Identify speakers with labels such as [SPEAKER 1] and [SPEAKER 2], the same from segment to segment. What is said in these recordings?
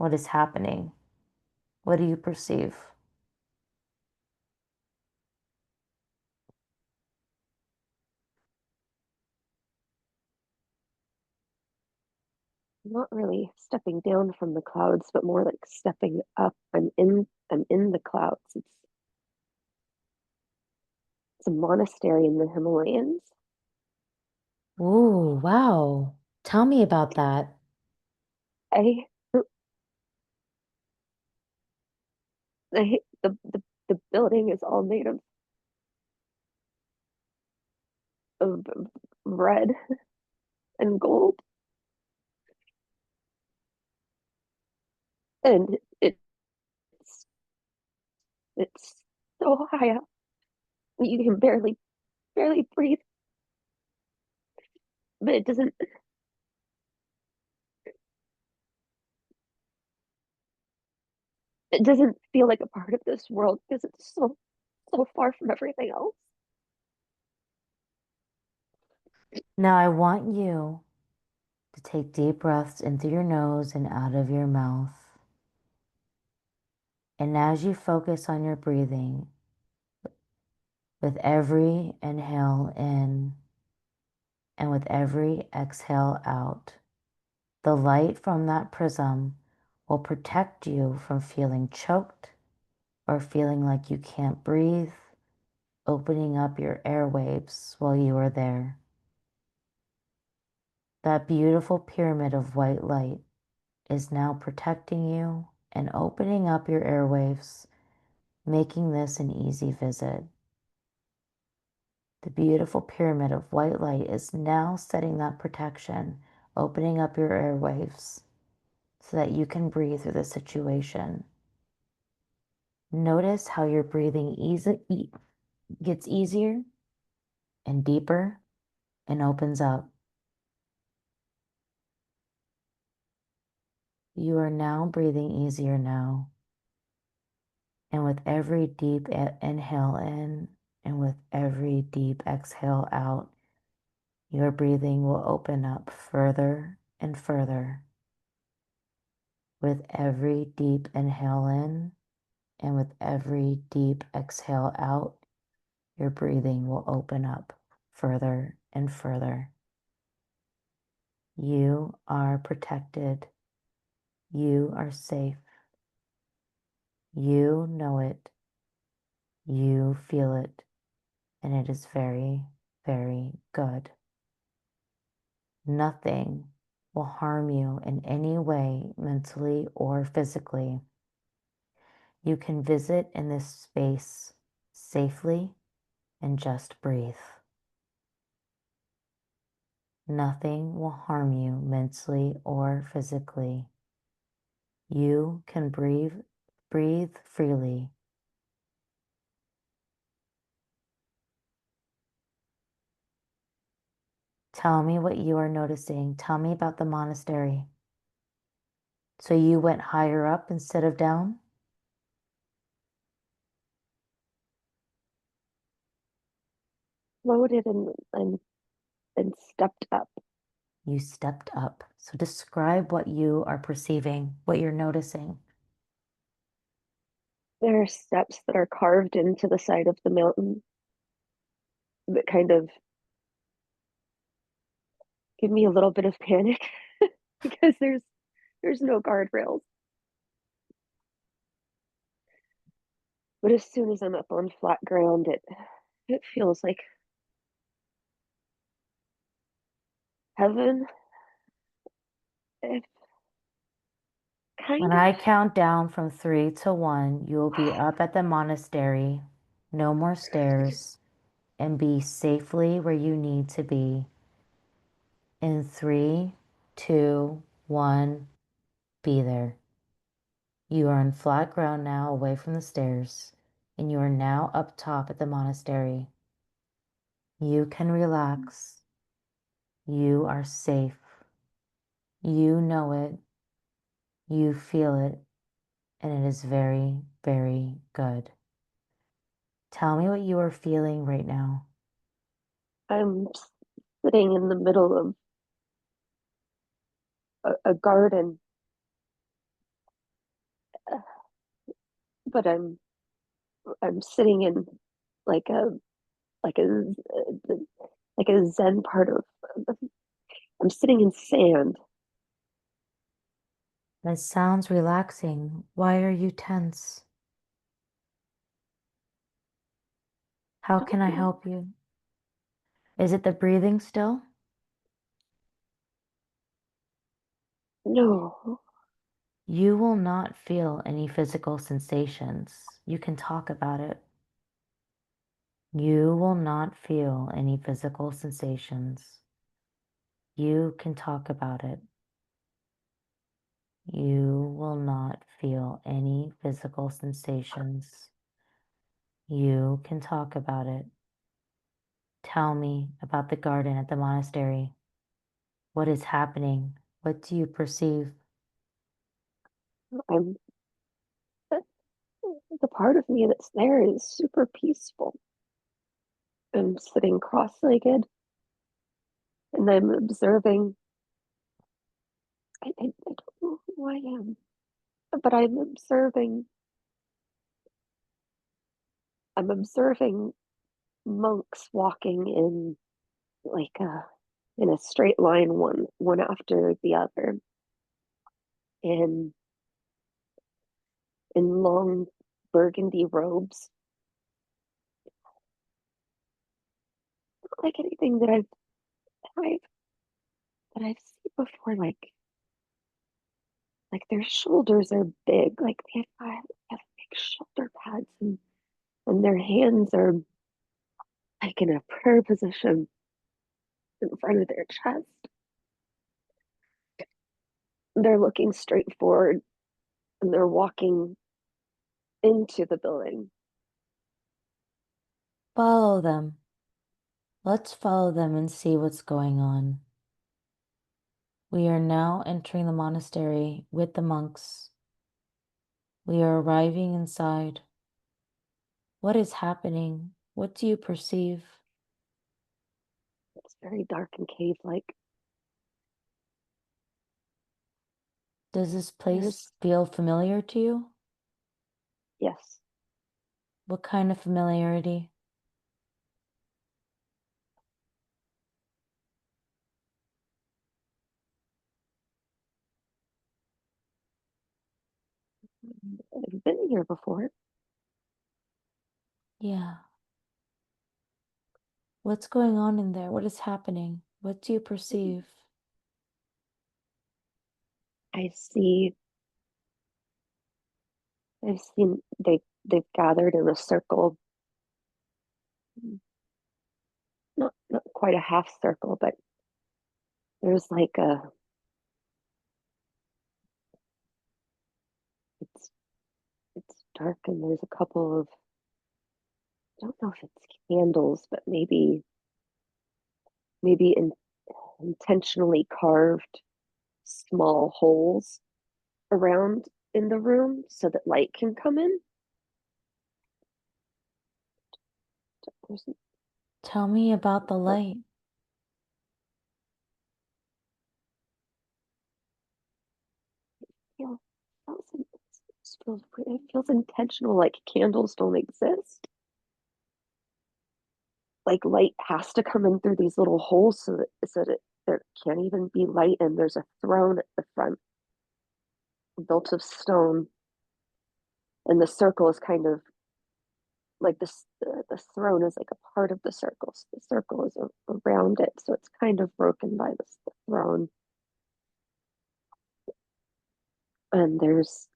[SPEAKER 1] What is happening? What do you perceive?
[SPEAKER 2] Not really stepping down from the clouds, but more like stepping up. I'm in the clouds. It's a monastery in the Himalayas.
[SPEAKER 1] Ooh, wow. Tell me about that.
[SPEAKER 2] I the building is all made of red and gold, and it's it's so high up you can barely breathe, but it doesn't feel like a part of this world because it's so far from everything else.
[SPEAKER 1] Now I want you to take deep breaths in through your nose and out of your mouth. And as you focus on your breathing, with every inhale in and with every exhale out, the light from that prism will protect you from feeling choked or feeling like you can't breathe, opening up your airwaves while you are there. That beautiful pyramid of white light is now protecting you and opening up your airwaves, making this an easy visit. The beautiful pyramid of white light is now setting that protection, opening up your airwaves so that you can breathe through the situation. Notice how your breathing gets easier and deeper and opens up. You are now breathing easier now. And with every deep inhale in and with every deep exhale out, your breathing will open up further and further. With every deep inhale in and with every deep exhale out, your breathing will open up further and further. You are protected. You are safe. You know it. You feel it. And it is very, very good. Nothing will harm you in any way, mentally or physically. You can visit in this space safely and just breathe. Nothing will harm you mentally or physically. You can breathe freely. Tell me what you are noticing. Tell me about the monastery. So you went higher up instead of down?
[SPEAKER 2] Floated and stepped up.
[SPEAKER 1] You stepped up. So describe what you are perceiving, what you're noticing.
[SPEAKER 2] There are steps that are carved into the side of the mountain that kind of give me a little bit of panic because there's no guardrails. But as soon as I'm up on flat ground, it feels like heaven. It
[SPEAKER 1] When
[SPEAKER 2] kind
[SPEAKER 1] I
[SPEAKER 2] of.
[SPEAKER 1] count down from 3 to 1, you will be up at the monastery, no more stairs, and be safely where you need to be. In 3, 2, 1, be there. You are on flat ground now, away from the stairs, and you are now up top at the monastery. You can relax. You are safe. You know it. You feel it, and it is very, very good. Tell me what you are feeling right now.
[SPEAKER 2] I'm sitting in the middle of a garden but I'm sitting in like a like a like a zen part of I'm sitting in sand.
[SPEAKER 1] That sounds relaxing. Why are you tense? How
[SPEAKER 2] I
[SPEAKER 1] can
[SPEAKER 2] don't
[SPEAKER 1] I
[SPEAKER 2] know.
[SPEAKER 1] help you? Is it the breathing still?
[SPEAKER 2] No,
[SPEAKER 1] You will not feel any physical sensations. You can talk about it. You will not feel any physical sensations. You can talk about it. You will not feel any physical sensations. You can talk about it. Tell me about the garden at the monastery. What is happening? What do you perceive?
[SPEAKER 2] I'm the part of me that's there is super peaceful. I'm sitting cross-legged and I'm observing. I don't know who I am, but I'm observing monks walking like a in a straight line, one after the other, in in long burgundy robes, not like anything I've that I've seen before. Like their shoulders are big, like have big shoulder pads, and their hands are like in a prayer position in front of their chest. They're looking straight forward and they're walking into the building.
[SPEAKER 1] Follow them. Let's follow them and see what's going on. We are now entering the monastery with the monks. We are arriving inside. What is happening? What do you perceive?
[SPEAKER 2] It's very dark and cave-like.
[SPEAKER 1] Does this place
[SPEAKER 2] There's
[SPEAKER 1] feel familiar to you?
[SPEAKER 2] yes,
[SPEAKER 1] What kind of familiarity?
[SPEAKER 2] I've been here before.
[SPEAKER 1] Yeah. What's going on in there? What is happening? What do you perceive?
[SPEAKER 2] I see. I've seen they've gathered in a circle, not quite a half circle, but there's like a it's it's dark and there's a couple of I don't know if it's candles, but maybe intentionally carved small holes around in the room so that light can come in. There's,
[SPEAKER 1] Tell me about the
[SPEAKER 2] but
[SPEAKER 1] light.
[SPEAKER 2] feels, it feels intentional, like candles don't exist. Like light has to come in through these little holes so that there can't even be light. And there's a throne at the front, built of stone, and the circle is kind of like this. The throne is like a part of the circle. So the circle is around it, so it's kind of broken by this the throne. And there's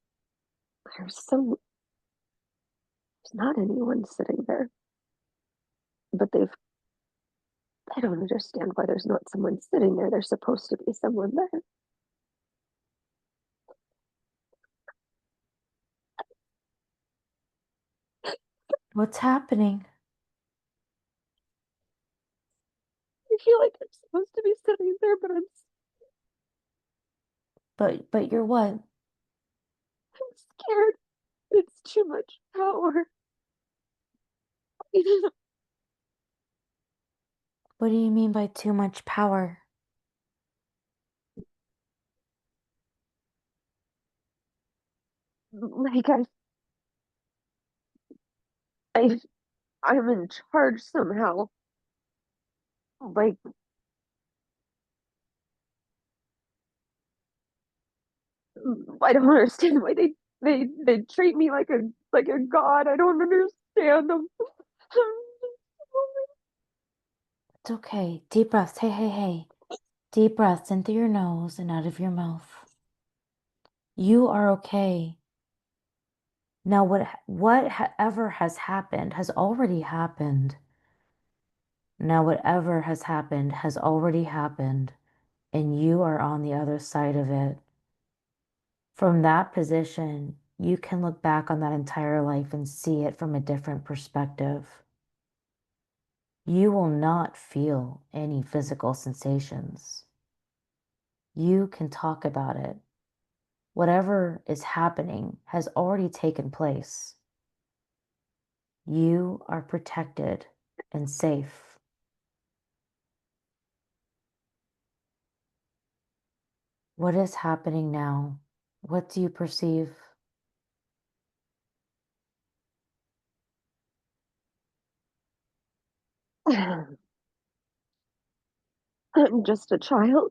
[SPEAKER 2] not anyone sitting there, but I don't understand why there's not someone sitting there. There's supposed to be someone there.
[SPEAKER 1] What's happening?
[SPEAKER 2] I feel like I'm supposed to be sitting there, but
[SPEAKER 1] But you're what?
[SPEAKER 2] I'm scared. It's too much power.
[SPEAKER 1] What do you mean by too much power?
[SPEAKER 2] Like I'm in charge somehow. Like, I don't understand why they treat me like a god. I don't understand them.
[SPEAKER 1] It's okay. Deep breaths. Hey, hey, hey. Deep breaths in through your nose and out of your mouth. You are okay. Now, whatever has happened has already happened. Now, whatever has already happened, and you are on the other side of it. From that position, you can look back on that entire life and see it from a different perspective. You will not feel any physical sensations. You can talk about it. Whatever is happening has already taken place. You are protected and safe. What is happening now? What do you perceive?
[SPEAKER 2] I'm just a child.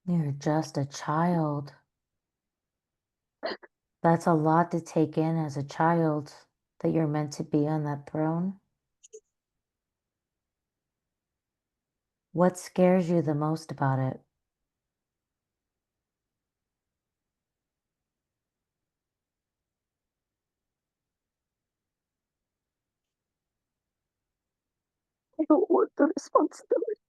[SPEAKER 1] You're just a child. That's a lot to take in as a child, that you're meant to be on that throne. What scares you the most about it?
[SPEAKER 2] I don't want the responsibility.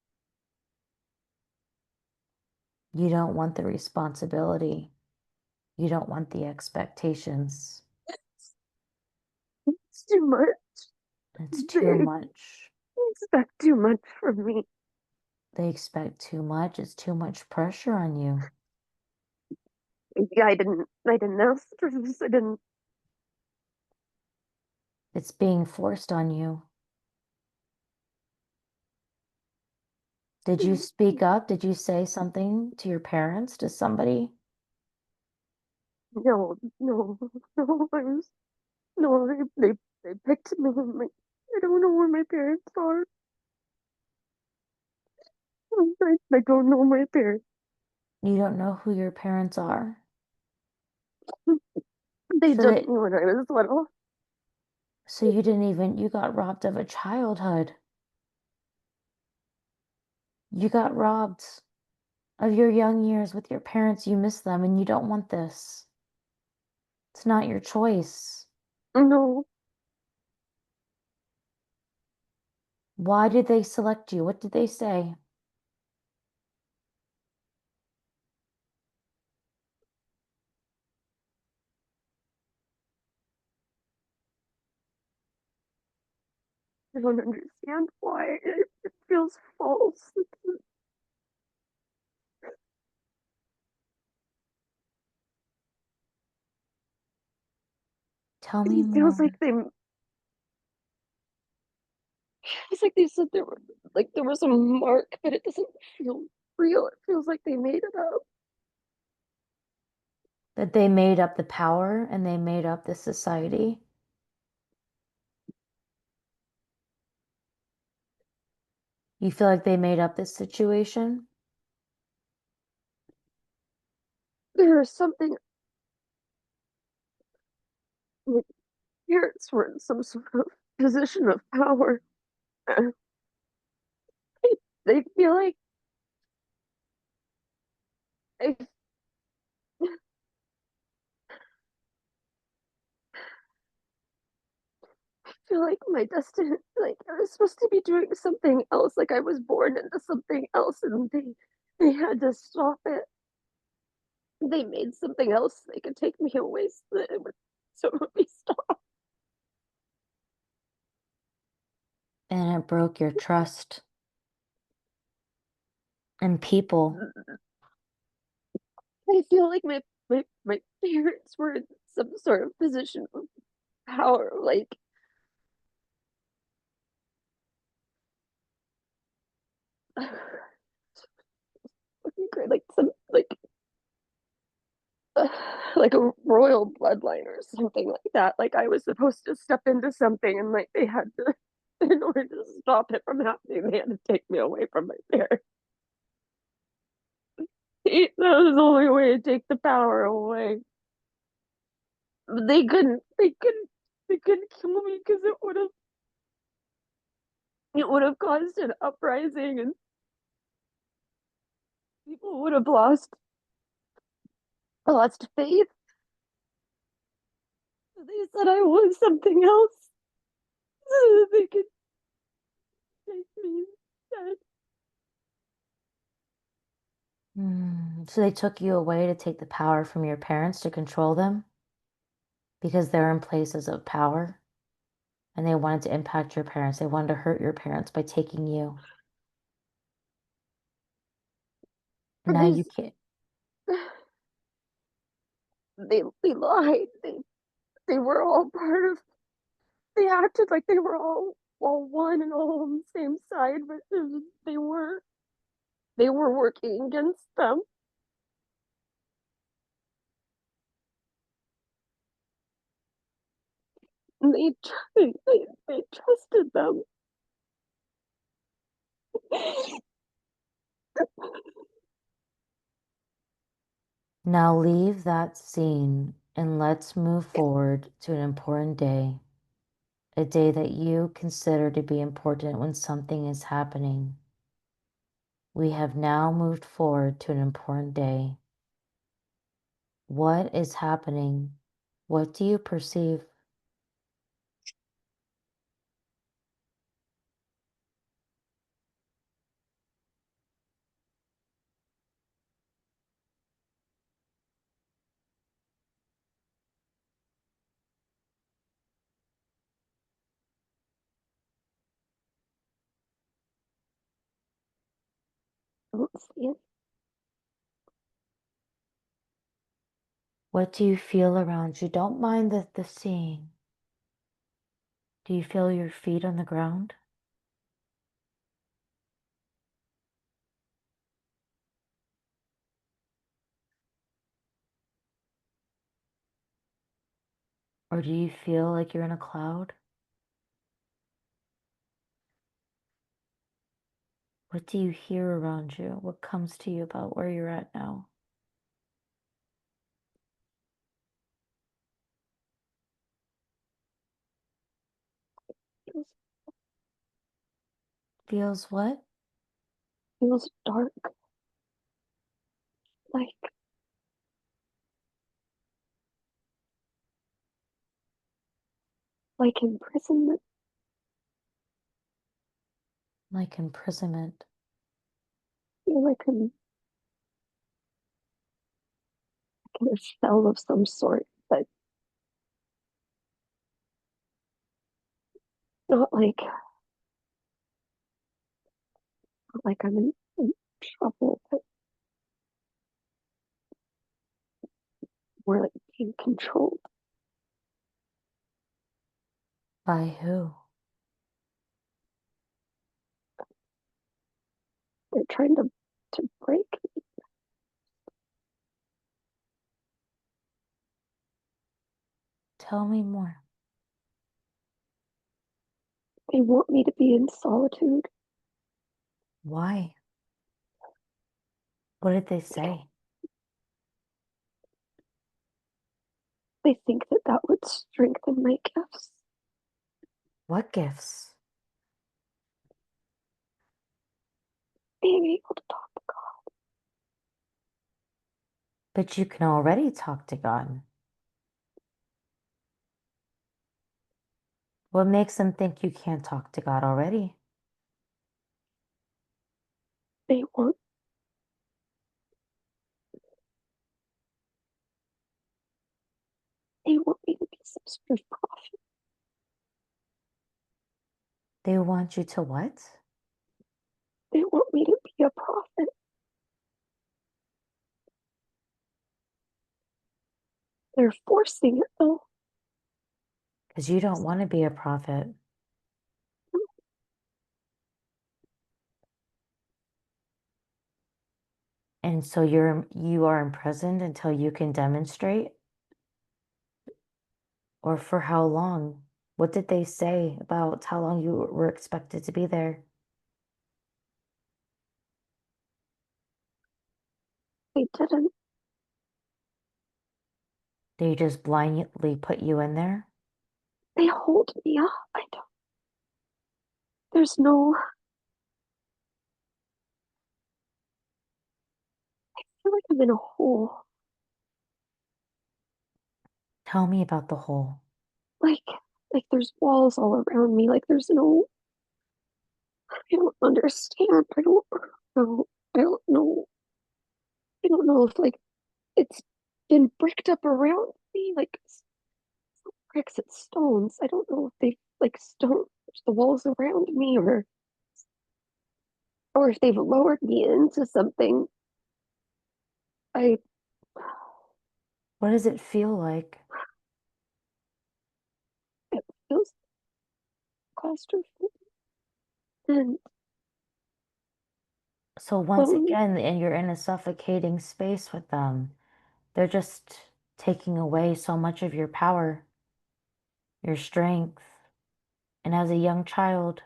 [SPEAKER 1] You don't want the responsibility. You don't want the expectations.
[SPEAKER 2] It's too much.
[SPEAKER 1] It's too
[SPEAKER 2] They
[SPEAKER 1] much.
[SPEAKER 2] expect too much from me.
[SPEAKER 1] They expect too much. It's too much pressure on you.
[SPEAKER 2] Yeah, I didn't ask for this. I didn't.
[SPEAKER 1] It's being forced on you. Did you speak up? Did you say something to your parents, to somebody?
[SPEAKER 2] No, no, no. No. They picked me. I don't know where my parents are. I don't know my parents.
[SPEAKER 1] You don't know who your parents are.
[SPEAKER 2] They
[SPEAKER 1] So
[SPEAKER 2] took
[SPEAKER 1] that
[SPEAKER 2] me when I was little.
[SPEAKER 1] so you didn't even you got robbed of a childhood. You got robbed of your young years with your parents. You miss them and you don't want this. It's not your choice.
[SPEAKER 2] No,
[SPEAKER 1] Why did they select you? What did they say?
[SPEAKER 2] I don't understand why. It feels false.
[SPEAKER 1] Tell me
[SPEAKER 2] It feels
[SPEAKER 1] more.
[SPEAKER 2] like they. It's like they said there was a mark, but it doesn't feel real. It feels like they made it up.
[SPEAKER 1] That they made up the power and they made up the society. You feel like they made up this situation?
[SPEAKER 2] There's something like parents were in some sort of position of power. Uh, They feel like I feel like my destiny, like I was supposed to be doing something else, like I was born into something else, and they had to stop it. They made something else they could take me away so it would be stopped.
[SPEAKER 1] And it broke your trust in people.
[SPEAKER 2] I feel like my parents were in some sort of position of power, like some like a royal bloodline or something like that. Like I was supposed to step into something and like they had to, in order to stop it from happening, they had to take me away from my parents. That was the only way to take the power away. They couldn't kill me because it would have caused an uprising and people would have lost faith. They said I was something else so that they could take me instead.
[SPEAKER 1] So they took you away to take the power from your parents to control them because they're in places of power and they wanted to impact your parents. They wanted to hurt your parents by taking you. Now you
[SPEAKER 2] Because
[SPEAKER 1] can't.
[SPEAKER 2] they lied. They were all part of. They acted like they were all one and all on the same side, but they were they were working against them. And they trusted them.
[SPEAKER 1] Now leave that scene and let's move forward to an important day, a day that you consider to be important when something is happening. We have now moved forward to an important day. What is happening? What do you perceive?
[SPEAKER 2] Don't see it.
[SPEAKER 1] What do you feel around you? Don't mind the seeing. Do you feel your feet on the ground? Or do you feel like you're in a cloud? What do you hear around you? What comes to you about where you're at now?
[SPEAKER 2] It
[SPEAKER 1] Feels what?
[SPEAKER 2] feels dark, like imprisonment.
[SPEAKER 1] Like imprisonment.
[SPEAKER 2] I feel like I'm in a shell of some sort, but not like I'm in trouble, but more like being controlled.
[SPEAKER 1] By who?
[SPEAKER 2] They're trying to break me.
[SPEAKER 1] Tell me more.
[SPEAKER 2] They want me to be in solitude.
[SPEAKER 1] Why? What did they say?
[SPEAKER 2] They think that that would strengthen my gifts.
[SPEAKER 1] What gifts?
[SPEAKER 2] Being able to talk to God.
[SPEAKER 1] But you can already talk to God. What makes them think you can't talk to God already?
[SPEAKER 2] They want they want me to be some sort of prophet.
[SPEAKER 1] They want you to what?
[SPEAKER 2] They want me to be a prophet. They're forcing it though.
[SPEAKER 1] Because you don't want to be a prophet. And so you are imprisoned until you can demonstrate. Or for how long? What did they say about how long you were expected to be there?
[SPEAKER 2] They didn't.
[SPEAKER 1] They just blindly put you in there?
[SPEAKER 2] They hold me up. I don't. There's no. I feel like I'm in a hole.
[SPEAKER 1] Tell me about the hole.
[SPEAKER 2] Like, like there's walls all around me. Like there's no. I don't understand. I don't know. I don't know. I don't know if like it's been bricked up around me, like bricks and stones. I don't know if they like stone the walls around me or if they've lowered me into something. I
[SPEAKER 1] What does it feel like?
[SPEAKER 2] It feels claustrophobic and
[SPEAKER 1] So once
[SPEAKER 2] lonely.
[SPEAKER 1] again, and you're in a suffocating space with them, they're just taking away so much of your power, your strength. And as a young child,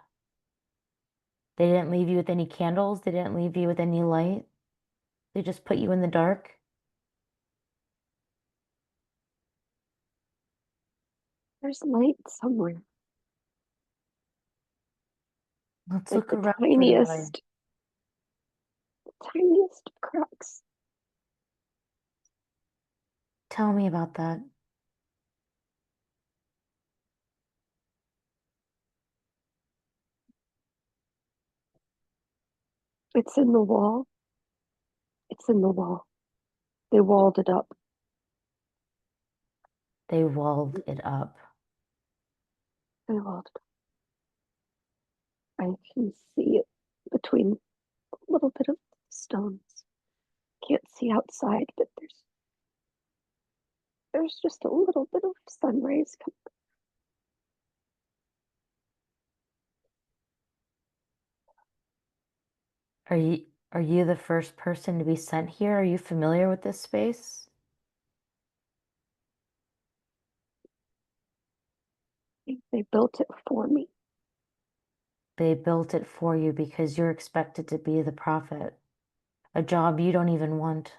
[SPEAKER 1] they didn't leave you with any candles, they didn't leave you with any light. They just put you in the dark.
[SPEAKER 2] There's light somewhere,
[SPEAKER 1] Let's
[SPEAKER 2] like
[SPEAKER 1] look
[SPEAKER 2] the
[SPEAKER 1] around for the light.
[SPEAKER 2] tiniest cracks.
[SPEAKER 1] Tell me about that.
[SPEAKER 2] It's in the wall. It's in the wall. They walled it up.
[SPEAKER 1] They walled it up.
[SPEAKER 2] They walled it up. I can see it between a little bit of stones. Can't see outside, but there's just a little bit of sun rays coming.
[SPEAKER 1] Are you the first person to be sent here? Are you familiar with this space?
[SPEAKER 2] They built it for me.
[SPEAKER 1] They built it for you because you're expected to be the prophet, a job you don't even want.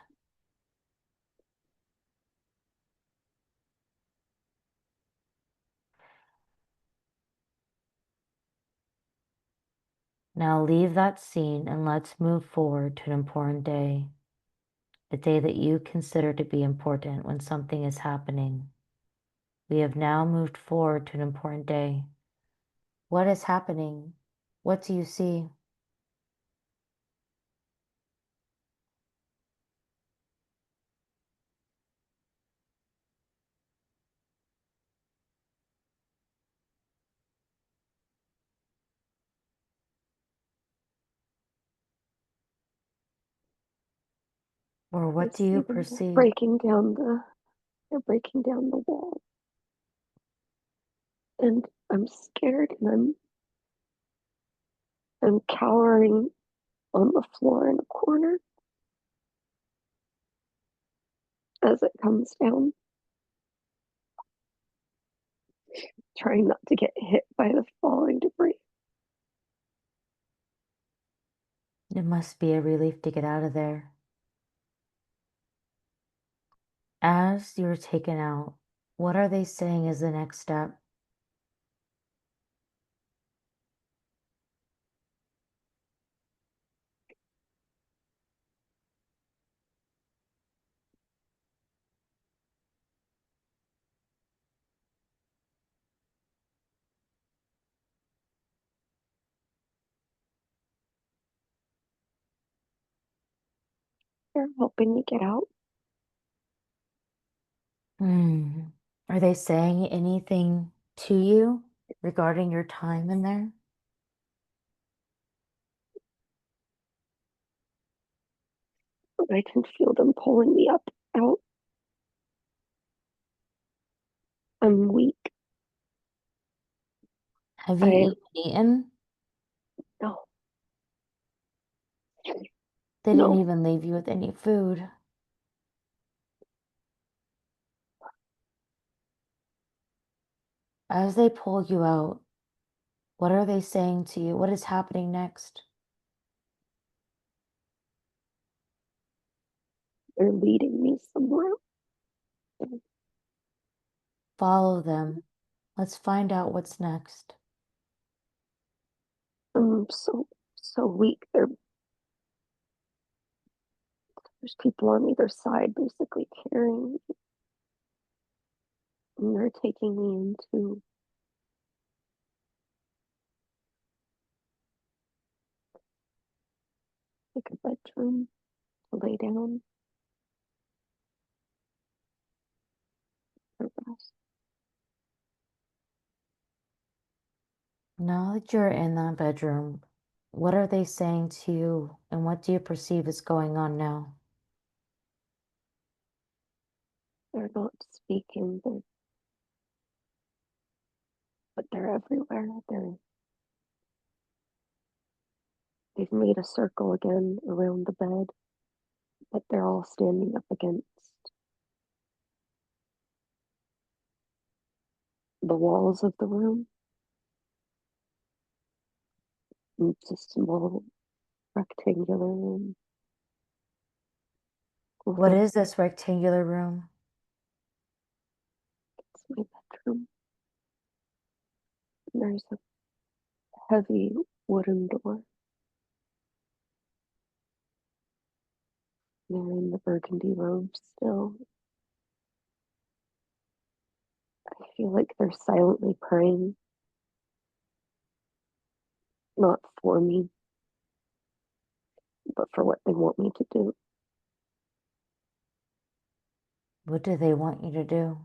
[SPEAKER 1] Now leave that scene and let's move forward to an important day, a day that you consider to be important when something is happening. We have now moved forward to an important day. What is happening? What do you see? Or
[SPEAKER 2] I
[SPEAKER 1] what do
[SPEAKER 2] see
[SPEAKER 1] you
[SPEAKER 2] them.
[SPEAKER 1] perceive?
[SPEAKER 2] They're breaking down the wall. And I'm scared and I'm cowering on the floor in a corner as it comes down, trying not to get hit by the falling debris.
[SPEAKER 1] It must be a relief to get out of there. As you're taken out, what are they saying is the next step?
[SPEAKER 2] They're helping me get out.
[SPEAKER 1] Hmm. Are they saying anything to you regarding your time in there?
[SPEAKER 2] I can feel them pulling me up, out. I'm weak.
[SPEAKER 1] Have you
[SPEAKER 2] I,
[SPEAKER 1] even eaten?
[SPEAKER 2] no,
[SPEAKER 1] They didn't
[SPEAKER 2] no,
[SPEAKER 1] even leave you with any food. As they pull you out, what are they saying to you? What is happening next?
[SPEAKER 2] They're leading me somewhere.
[SPEAKER 1] Follow them. Let's find out what's next.
[SPEAKER 2] I'm so weak. There's people on either side basically carrying me, and they're taking me into like a bedroom to lay down for rest.
[SPEAKER 1] Now that you're in that bedroom, what are they saying to you and what do you perceive is going on now?
[SPEAKER 2] They're not speaking, but they're everywhere. They've made a circle again around the bed, but they're all standing up against the walls of the room. It's a small rectangular room with
[SPEAKER 1] What is this rectangular room?
[SPEAKER 2] it's my bedroom. And there's a heavy wooden door. They're in the burgundy robes still. I feel like they're silently praying, not for me, but for what they want me to do.
[SPEAKER 1] What do they want you to do?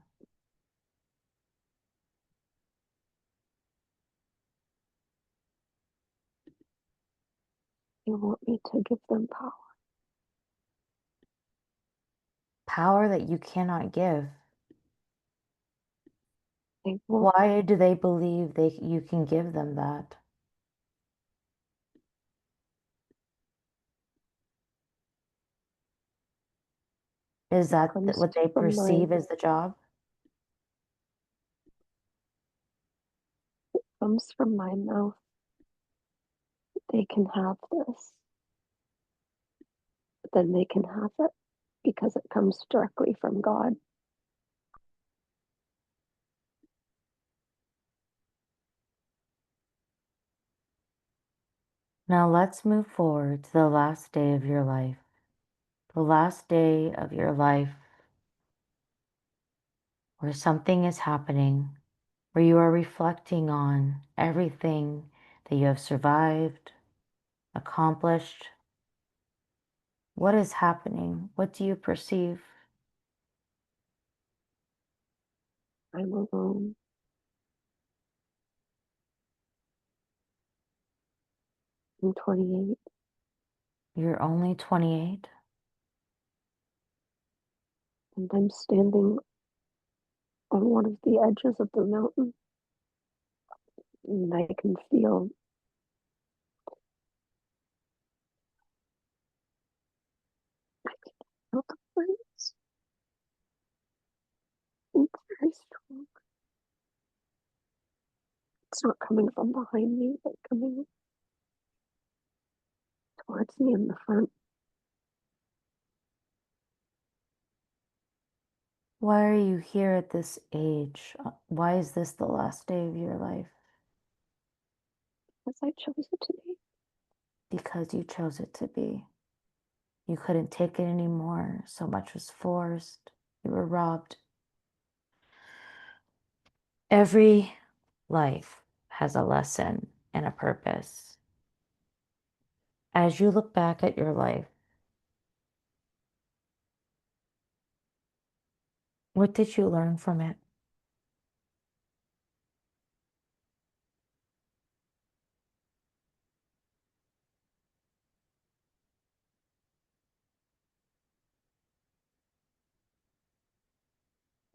[SPEAKER 2] They want me to give them power.
[SPEAKER 1] Power that you cannot give.
[SPEAKER 2] They want
[SPEAKER 1] Why do they believe you can give them that? Is
[SPEAKER 2] it
[SPEAKER 1] that
[SPEAKER 2] comes
[SPEAKER 1] what they
[SPEAKER 2] from my
[SPEAKER 1] perceive as the job?
[SPEAKER 2] comes from my mouth. They can have this, but then they can have it because it comes directly from God.
[SPEAKER 1] Now let's move forward to the last day of your life. The last day of your life where something is happening, where you are reflecting on everything that you have survived, accomplished. What is happening? What do you perceive?
[SPEAKER 2] I'm alone. I'm 28
[SPEAKER 1] You're only 28.
[SPEAKER 2] and I'm standing on one of the edges of the mountain and I can feel the breeze. It's very strong. It's not coming from behind me, but coming towards me in the front.
[SPEAKER 1] Why are you here at this age? Why is this the last day of your life?
[SPEAKER 2] As I chose it to be.
[SPEAKER 1] Because you chose it to be. You couldn't take it anymore. So much was forced. You were robbed. Every life has a lesson and a purpose. As you look back at your life, what did you learn from it?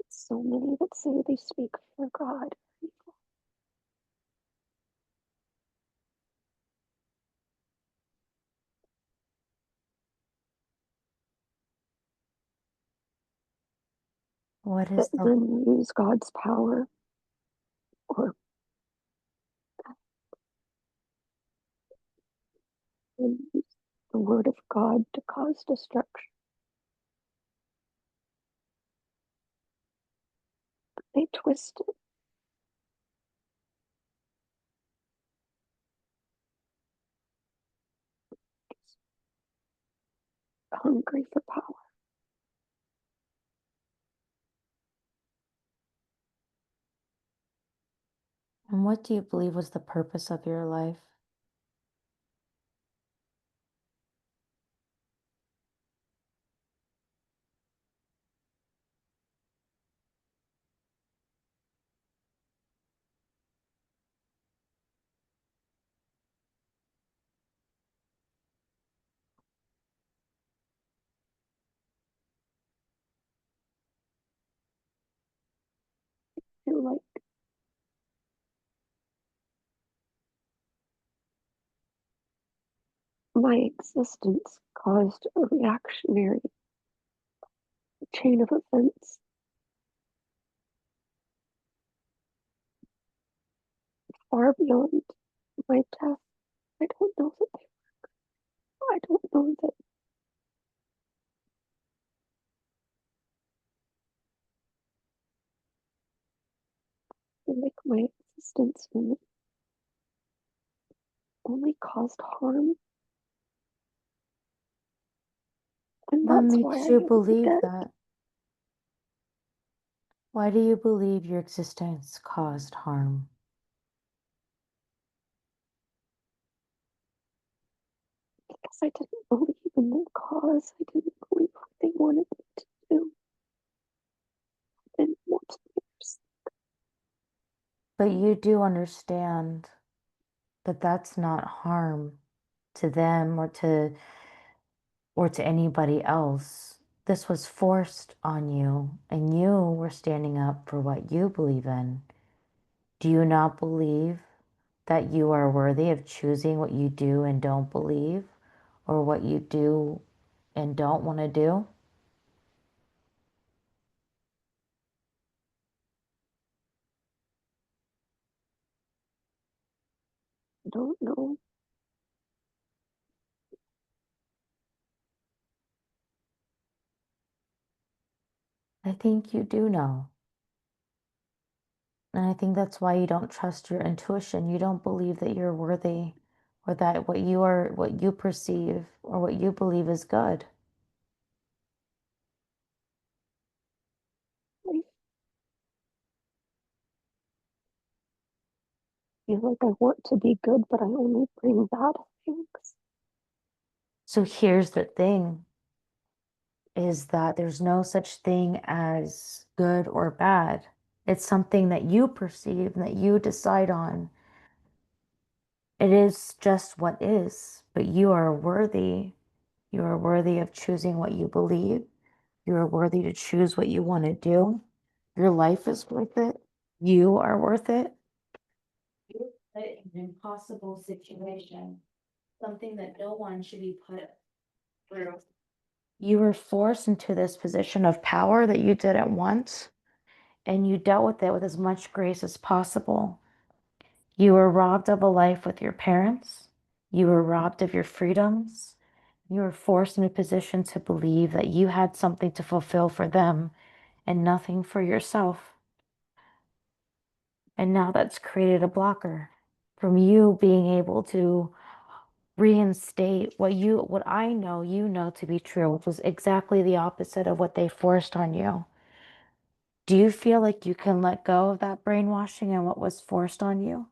[SPEAKER 2] So many that say they speak for God.
[SPEAKER 1] What
[SPEAKER 2] That
[SPEAKER 1] is the
[SPEAKER 2] then use God's power or use the word of God to cause destruction. They twist it, hungry for power.
[SPEAKER 1] And what do you believe was the purpose of your life?
[SPEAKER 2] I feel like my existence caused a reactionary chain of events far beyond my death. I don't know that I don't know that like my existence only caused harm, and
[SPEAKER 1] What
[SPEAKER 2] that's why I
[SPEAKER 1] makes you
[SPEAKER 2] am
[SPEAKER 1] believe
[SPEAKER 2] dead.
[SPEAKER 1] that? Why do you believe your existence caused harm?
[SPEAKER 2] Because I didn't believe in the cause. I didn't believe what they wanted me to do. I didn't want to be
[SPEAKER 1] But you do understand that that's not harm to them or to anybody else. This was forced on you, and you were standing up for what you believe in. Do you not believe that you are worthy of choosing what you do and don't believe, or what you do and don't want to do?
[SPEAKER 2] I don't know.
[SPEAKER 1] I think you do know. And I think that's why you don't trust your intuition. You don't believe that you're worthy or that what you perceive or what you believe is good.
[SPEAKER 2] I feel like I want to be good, but I only bring bad things.
[SPEAKER 1] So here's the thing is that there's no such thing as good or bad. It's something that you perceive and that you decide on. It is just what is, but you are worthy. You are worthy of choosing what you believe. You are worthy to choose what you want to do. Your life is worth it. You are worth it. You're put in an impossible situation, something that no one should be put through. You were forced into this position of power that you didn't want, and you dealt with it with as much grace as possible. You were robbed of a life with your parents. You were robbed of your freedoms. You were forced in a position to believe that you had something to fulfill for them and nothing for yourself. And now that's created a blocker from you being able to reinstate what I know you know to be true, which was exactly the opposite of what they forced on you. Do you feel like you can let go of that brainwashing and what was forced on you?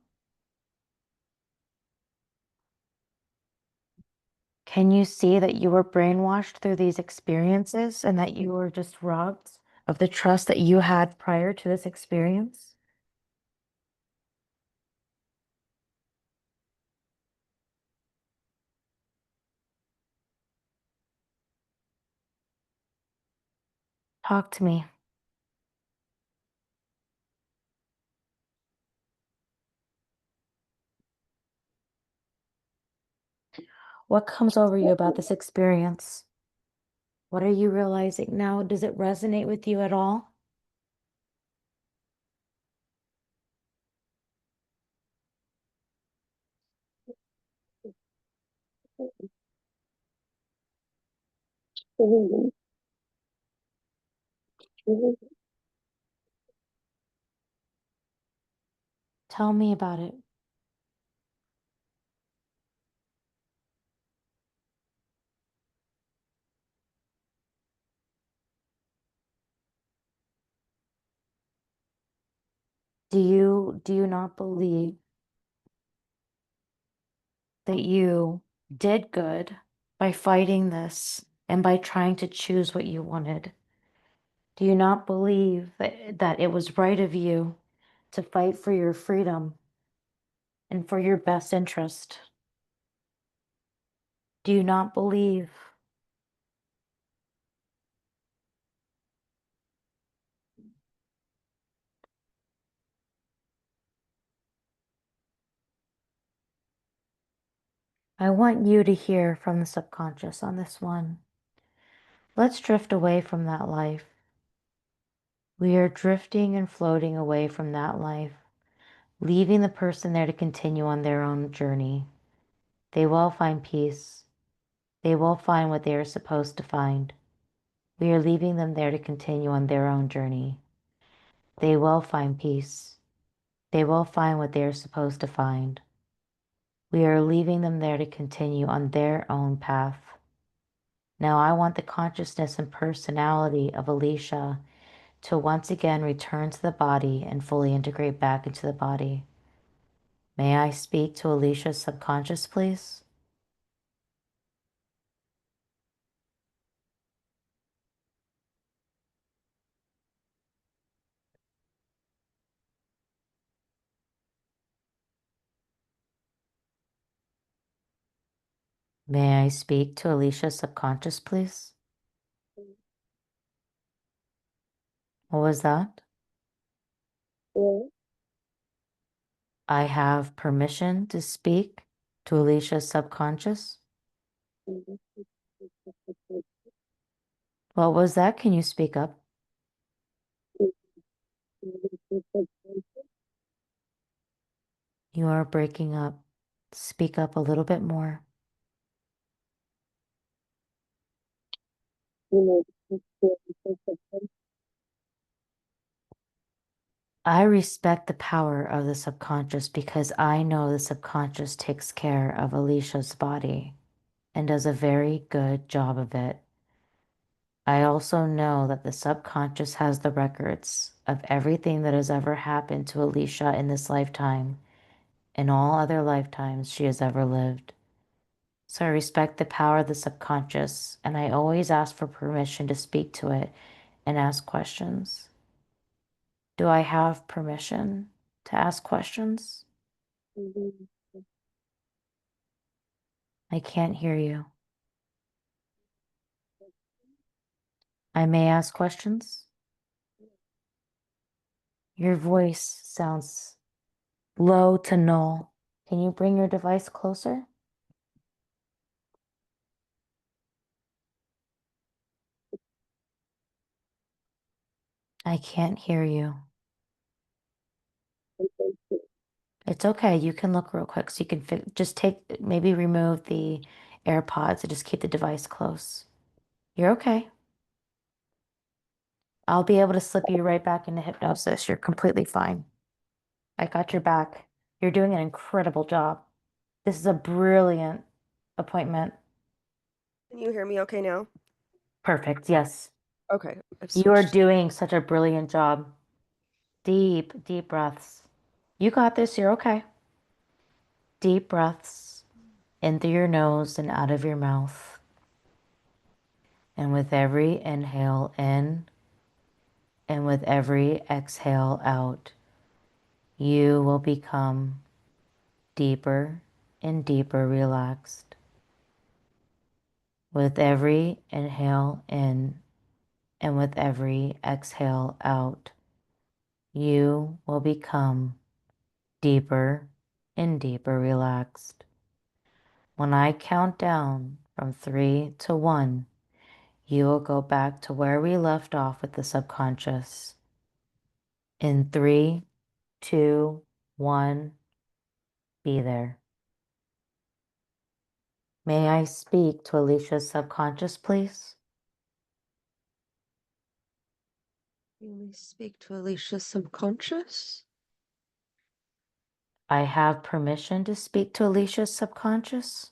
[SPEAKER 1] Can you see that you were brainwashed through these experiences and that you were just robbed of the trust that you had prior to this experience? Talk to me. What comes over you about this experience? What are you realizing now? Does it resonate with you at all? Tell me about it. Do you not believe that you did good by fighting this and by trying to choose what you wanted? Do you not believe that it was right of you to fight for your freedom and for your best interest? Do you not believe? I want you to hear from the subconscious on this one. Let's drift away from that life. We are drifting and floating away from that life, leaving the person there to continue on their own journey. They will find peace. They will find what they are supposed to find. We are leaving them there to continue on their own journey. They will find peace. They will find what they are supposed to find. We are leaving them there to continue on their own path. Now I want the consciousness and personality of Alicia to once again return to the body and fully integrate back into the body. May I speak to Alicia's subconscious, please? May I speak to Alicia's subconscious, please? What was that? I have permission to speak to Alicia's subconscious? What was that? Can you speak up? You are breaking up. Speak up a little bit more. I respect the power of the subconscious because I know the subconscious takes care of Alicia's body and does a very good job of it. I also know that the subconscious has the records of everything that has ever happened to Alicia in this lifetime and all other lifetimes she has ever lived. So I respect the power of the subconscious, and I always ask for permission to speak to it and ask questions. Do I have permission to ask questions? I can't hear you. I may ask questions? Your voice sounds low to null. Can you bring your device closer? I can't hear you. It's okay. You can look real quick so you can just maybe remove the AirPods and just keep the device close. You're okay. I'll be able to slip you right back into hypnosis. You're completely fine. I got your back. You're doing an incredible job. This is a brilliant appointment.
[SPEAKER 3] Can you hear me okay now?
[SPEAKER 1] Perfect. Yes.
[SPEAKER 3] Okay, I've
[SPEAKER 1] You are
[SPEAKER 3] switched.
[SPEAKER 1] doing such a brilliant job. Deep, deep breaths. You got this. You're okay. Deep breaths in through your nose and out of your mouth. And with every inhale in and with every exhale out, you will become deeper and deeper relaxed. With every inhale in and with every exhale out, you will become deeper and deeper relaxed. When I count down from 3 to 1, you will go back to where we left off with the subconscious. In 3, 2, 1, be there. May I speak to Alicia's subconscious, please?
[SPEAKER 3] You may speak to Alicia's subconscious.
[SPEAKER 1] I have permission to speak to Alicia's subconscious.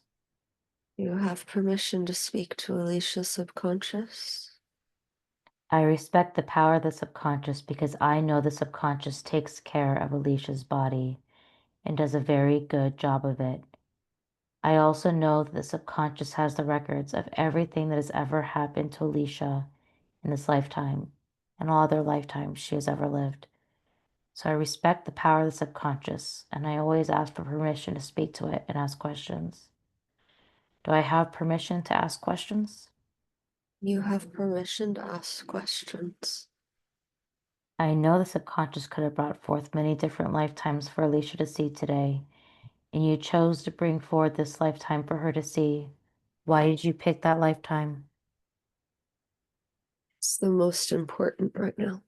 [SPEAKER 3] You have permission to speak to Alicia's subconscious.
[SPEAKER 1] I respect the power of the subconscious because I know the subconscious takes care of Alicia's body and does a very good job of it. I also know that the subconscious has the records of everything that has ever happened to Alicia in this lifetime and all other lifetimes she has ever lived. So I respect the power of the subconscious, and I always ask for permission to speak to it and ask questions. Do I have permission to ask questions?
[SPEAKER 3] You have permission to ask questions.
[SPEAKER 1] I know the subconscious could have brought forth many different lifetimes for Alicia to see today, and you chose to bring forward this lifetime for her to see. Why did you pick that lifetime?
[SPEAKER 3] It's the most important right now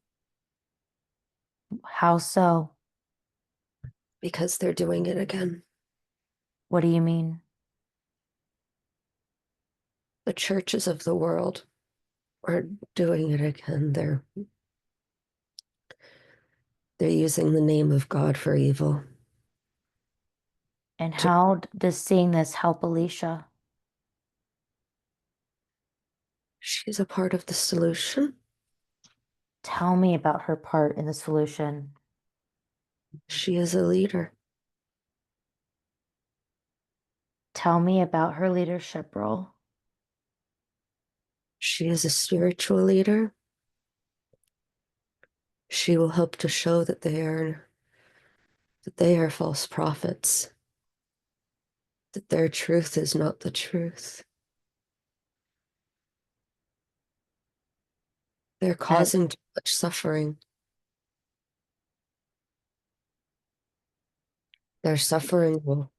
[SPEAKER 1] How so?
[SPEAKER 3] because they're doing it again.
[SPEAKER 1] What do you mean?
[SPEAKER 3] The churches of the world are doing it again. They're using the name of God for evil.
[SPEAKER 1] And how does seeing this help Alicia?
[SPEAKER 3] She's a part of the solution.
[SPEAKER 1] Tell me about her part in the solution.
[SPEAKER 3] She is a leader.
[SPEAKER 1] Tell me about her leadership role.
[SPEAKER 3] She is a spiritual leader. She will help to show that they are false prophets, that their truth is not the truth. They're
[SPEAKER 1] And
[SPEAKER 3] causing too much suffering. Their suffering will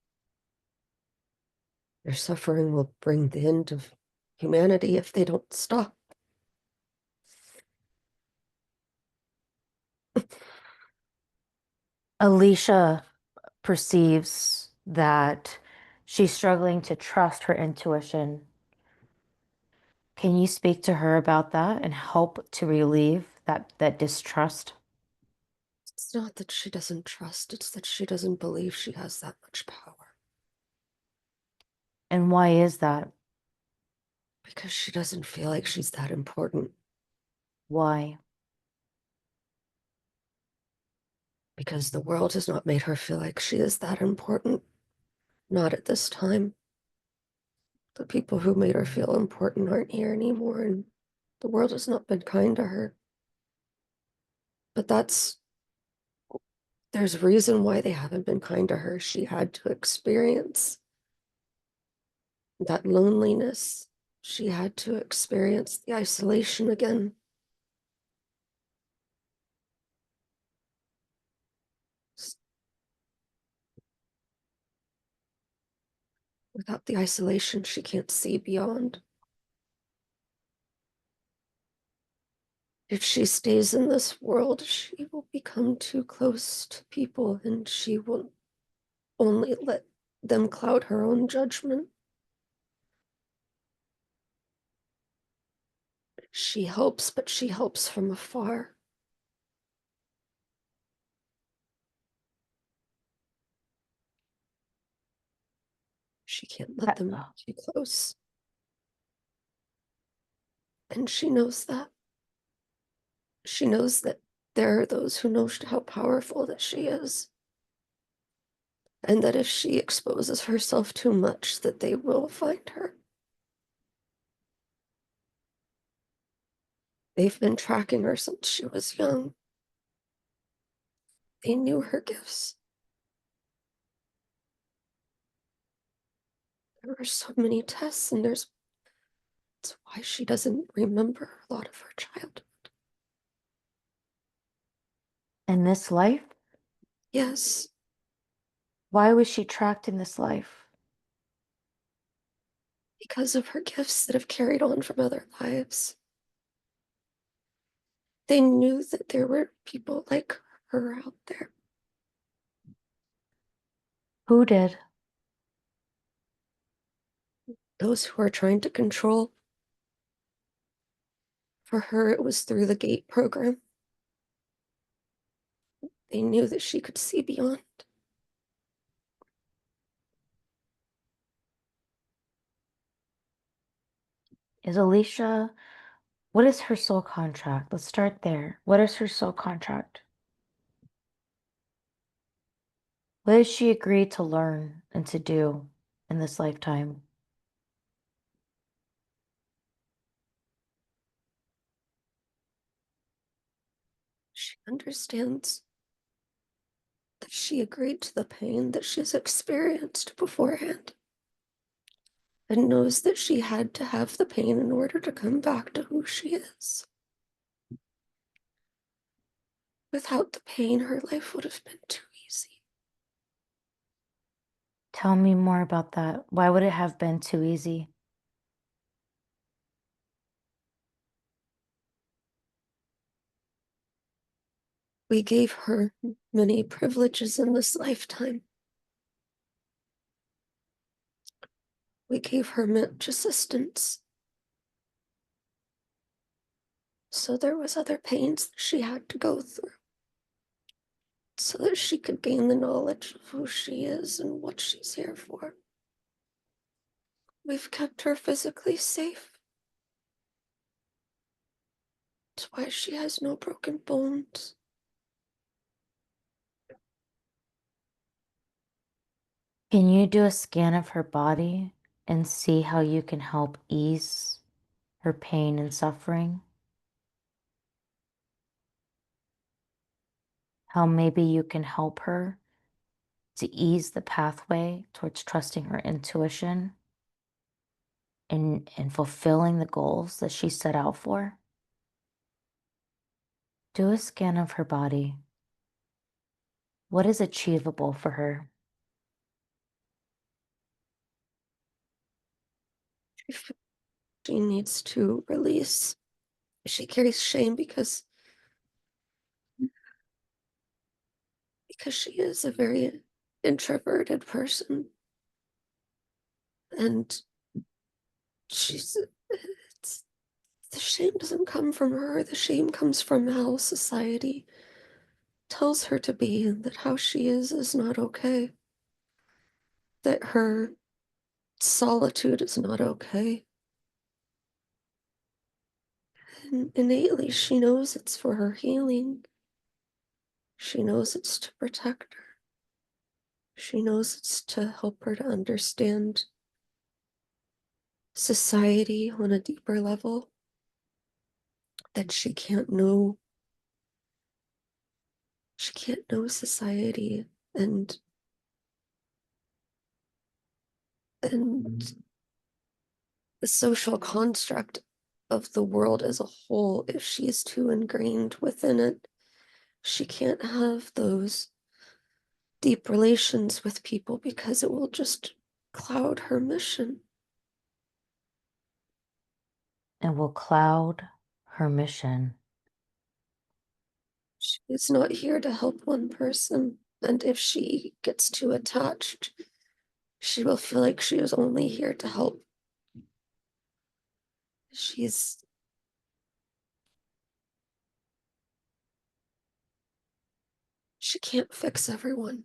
[SPEAKER 3] their suffering will bring the end of humanity if they don't stop.
[SPEAKER 1] Alicia perceives that she's struggling to trust her intuition. Can you speak to her about that and help to relieve that distrust?
[SPEAKER 3] It's not that she doesn't trust, it's that she doesn't believe she has that much power.
[SPEAKER 1] And why is that?
[SPEAKER 3] Because she doesn't feel like she's that important.
[SPEAKER 1] Why?
[SPEAKER 3] Because the world has not made her feel like she is that important. Not at this time. The people who made her feel important aren't here anymore, and the world has not been kind to her. But there's a reason why they haven't been kind to her. She had to experience that loneliness. She had to experience the isolation again. Without the isolation, she can't see beyond. If she stays in this world, she will become too close to people and she will only let them cloud her own judgment. She helps, but she helps from afar. She can't let them too close. And she knows that. She knows that there are those who know how powerful that she is. And that if she exposes herself too much, that they will find her. They've been tracking her since she was young. They knew her gifts. There were so many tests, and that's why she doesn't remember a lot of her childhood.
[SPEAKER 1] In this life?
[SPEAKER 3] Yes,
[SPEAKER 1] Why was she trapped in this life?
[SPEAKER 3] because of her gifts that have carried on from other lives. They knew that there were people like her out there.
[SPEAKER 1] Who did?
[SPEAKER 3] those who are trying to control. For her, it was through the gate program. They knew that she could see beyond.
[SPEAKER 1] Is Alicia, what is her soul contract? Let's start there. What is her soul contract? What does she agree to learn and to do in this lifetime?
[SPEAKER 3] She understands that she agreed to the pain that she's experienced beforehand and knows that she had to have the pain in order to come back to who she is. Without the pain, her life would have been too easy.
[SPEAKER 1] Tell me more about that. Why would it have been too easy?
[SPEAKER 3] We gave her many privileges in this lifetime. We gave her much assistance. So there was other pains that she had to go through so that she could gain the knowledge of who she is and what she's here for. We've kept her physically safe. That's why she has no broken bones.
[SPEAKER 1] Can you do a scan of her body and see how you can help ease her pain and suffering? How maybe you can help her to ease the pathway towards trusting her intuition and fulfilling the goals that she set out for? Do a scan of her body. What is achievable for her?
[SPEAKER 3] She needs to release. She carries shame because she is a very introverted person. And she's it's the shame doesn't come from her. The shame comes from how society tells her to be, and that how she is not okay. That her solitude is not okay. And innately, she knows it's for her healing. She knows it's to protect her. She knows it's to help her to understand society on a deeper level. That she can't know society and the social construct of the world as a whole if she is too ingrained within it. She can't have those deep relations with people because it will just cloud her mission.
[SPEAKER 1] It will cloud her mission.
[SPEAKER 3] She is not here to help one person, and if she gets too attached, she will feel like she is only here to help. She's she can't fix everyone,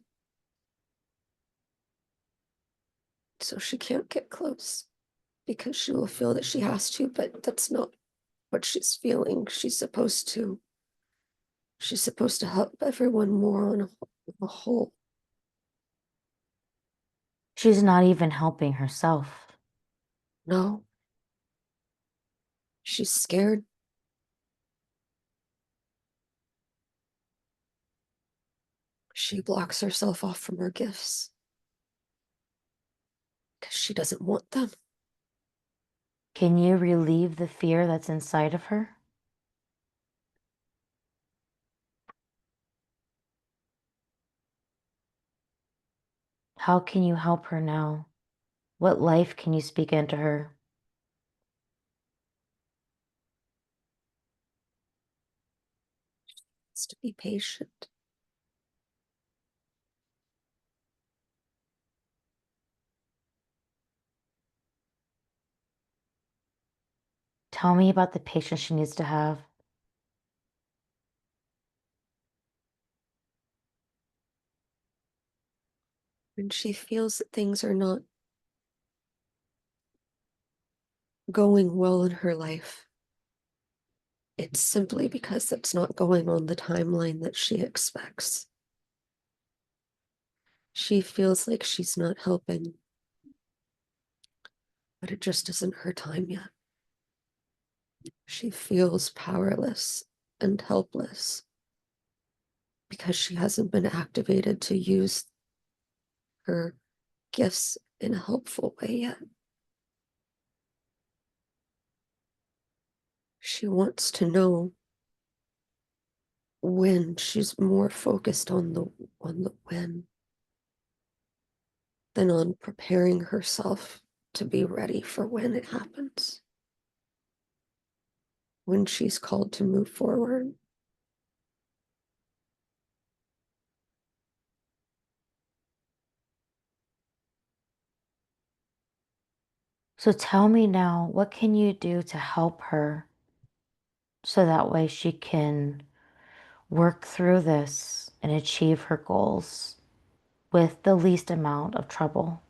[SPEAKER 3] so she can't get close because she will feel that she has to, but that's not what she's feeling. She's supposed to help everyone more on a whole.
[SPEAKER 1] She's not even helping herself.
[SPEAKER 3] No, she's scared. She blocks herself off from her gifts because she doesn't want them.
[SPEAKER 1] Can you relieve the fear that's inside of her? How can you help her now? What life can you speak into her?
[SPEAKER 3] It's to be patient.
[SPEAKER 1] Tell me about the patience she needs to have.
[SPEAKER 3] When she feels that things are not going well in her life, it's simply because it's not going on the timeline that she expects. She feels like she's not helping, but it just isn't her time yet. She feels powerless and helpless because she hasn't been activated to use her gifts in a helpful way yet. She wants to know when. She's more focused on the when than on preparing herself to be ready for when it happens. When she's called to move forward.
[SPEAKER 1] So tell me now, what can you do to help her so that way she can work through this and achieve her goals with the least amount of trouble?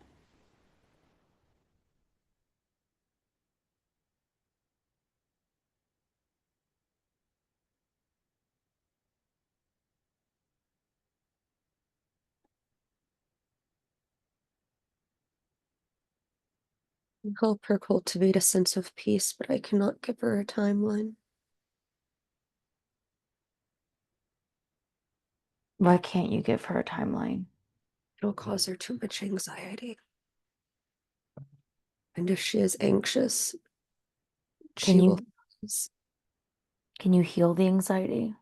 [SPEAKER 3] And help her cultivate a sense of peace, but I cannot give her a timeline.
[SPEAKER 1] Why can't you give her a timeline?
[SPEAKER 3] It'll cause her too much anxiety. And if she is anxious,
[SPEAKER 1] Can
[SPEAKER 3] she will,
[SPEAKER 1] you can you heal the anxiety?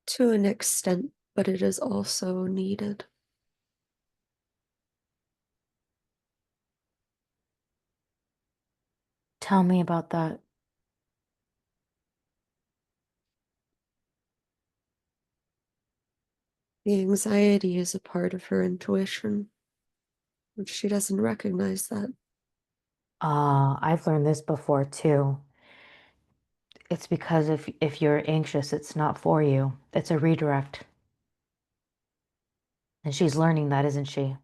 [SPEAKER 3] to an extent, but it is also needed.
[SPEAKER 1] Tell me about that.
[SPEAKER 3] The anxiety is a part of her intuition, but she doesn't recognize that.
[SPEAKER 1] I've learned this before too. It's because if you're anxious, it's not for you. It's a redirect. And she's learning that, isn't she?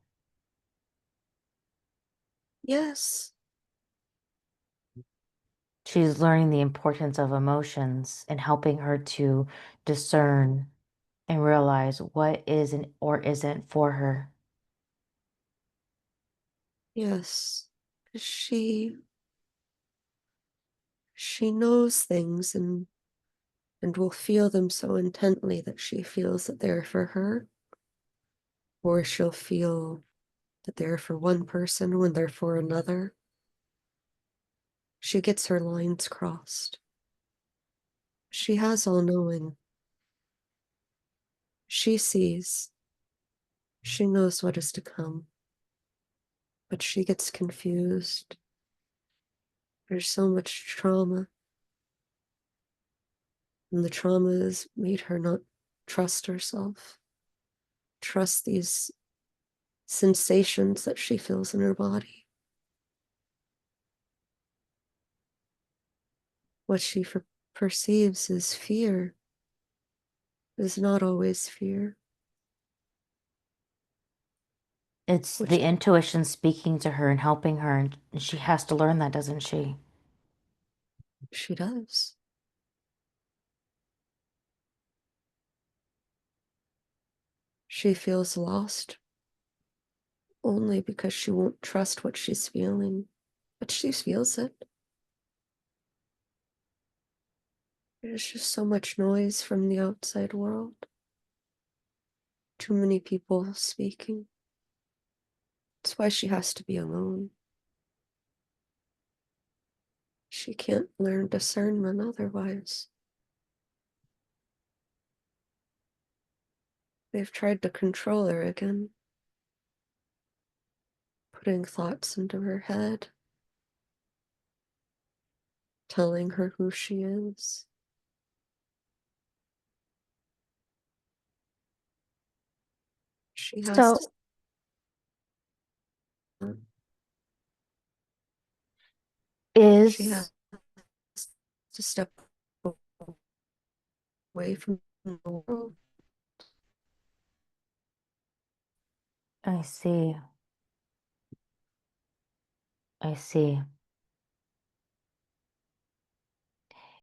[SPEAKER 3] Yes,
[SPEAKER 1] She's learning the importance of emotions and helping her to discern and realize what isn't or isn't for her.
[SPEAKER 3] yes. She knows things and will feel them so intently that she feels that they're for her, or she'll feel that they're for one person when they're for another. She gets her lines crossed. She has all knowing. She sees. She knows what is to come, but she gets confused. There's so much trauma, and the trauma has made her not trust herself, trust these sensations that she feels in her body. What she perceives as fear is not always fear.
[SPEAKER 1] It's the
[SPEAKER 3] Which
[SPEAKER 1] intuition speaking to her and helping her, and she has to learn that, doesn't she?
[SPEAKER 3] she does. She feels lost only because she won't trust what she's feeling, but she feels it. There's just so much noise from the outside world. Too many people speaking. That's why she has to be alone. She can't learn discernment otherwise. They've tried to control her again, putting thoughts into her head, telling her who she is. She has
[SPEAKER 1] So
[SPEAKER 3] she
[SPEAKER 1] is,
[SPEAKER 3] has to step away from the world.
[SPEAKER 1] I see. I see.